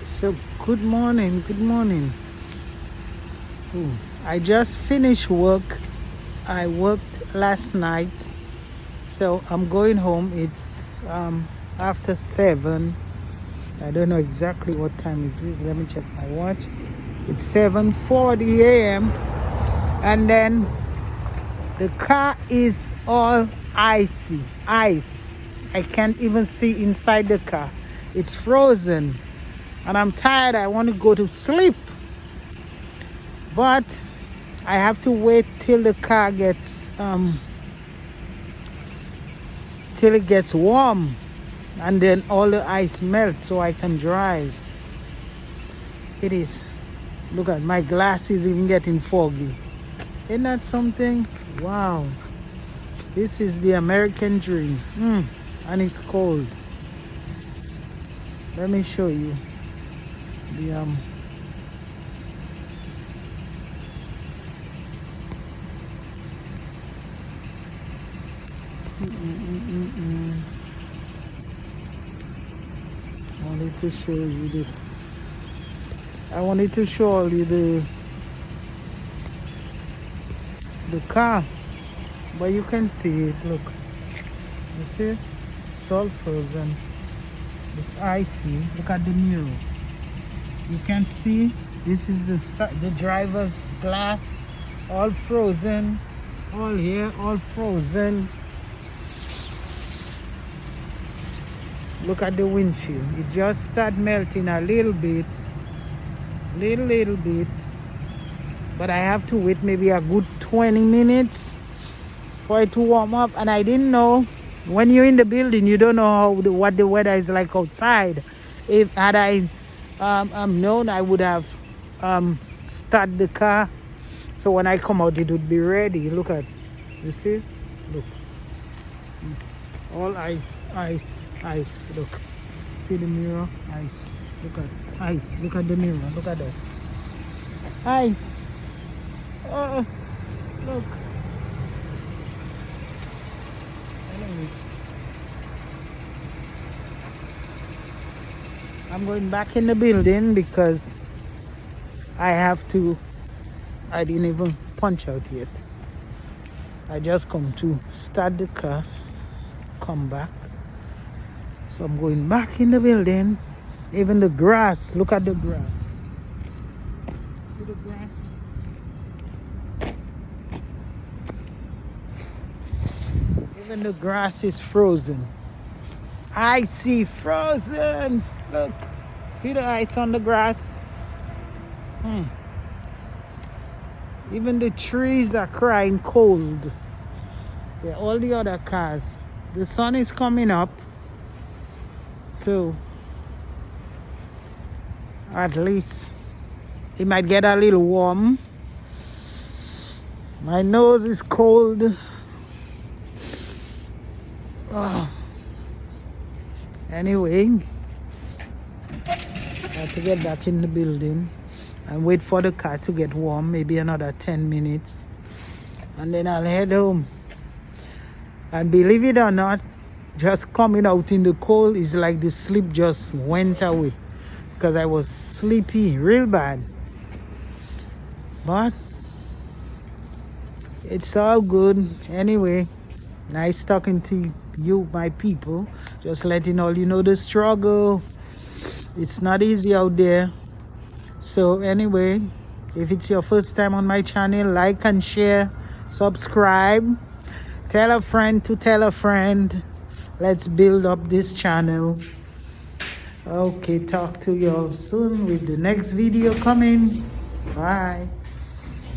So good morning, good morning. Ooh, I just finished work. I worked last night, so I'm going home. It's after 7. I don't know exactly what time it is. Let me check my watch. It's 7:40 a.m. and then the car is all ice. I can't even see inside the car. It's frozen and I'm tired. I want to go to sleep, but I have to wait till the car gets till it gets warm, and then all the ice melts so I can drive. It is. Look at my glasses even getting foggy. Isn't that something? Wow. This is the American dream. And it's cold. Let me show you the I wanted to show you the I wanted to show you the car, but you can see it. Look, you see, it's all frozen. It's icy. Look at the mirror. You can see this is the driver's glass, all frozen. All here, all frozen. Look at the windshield. It just started melting a little bit, little bit. But I have to wait maybe a good 20 minutes for it to warm up. And I didn't know, when you're in the building, you don't know what the weather is like outside. If had I known, I would have started the car, so when I come out it would be ready. Look at, you see, look, all ice. Look, see the mirror, ice. Look at ice. Look at the mirror. Look at that, ice. Oh, look. Anyway, I'm going back in the building because I didn't even punch out yet. I just come to start the car, come back. So I'm going back in the building. Even the grass, look at the grass. See the grass? Even the grass is frozen. Icy, frozen. Look, see the ice on the grass? Even the trees are crying cold. Yeah, all the other cars. The sun is coming up, so at least it might get a little warm. My nose is cold. Anyway, I have to get back in the building and wait for the car to get warm, maybe another 10 minutes, and then I'll head home. And believe it or not, just coming out in the cold is like the sleep just went away, because I was sleepy real bad. But it's all good. Anyway, nice talking to you, my people. Just letting all you know the struggle. It's not easy out there. So anyway, if it's your first time on my channel, like and share, subscribe, tell a friend to tell a friend. Let's build up this channel. Okay, talk to you all soon with the next video coming. Bye.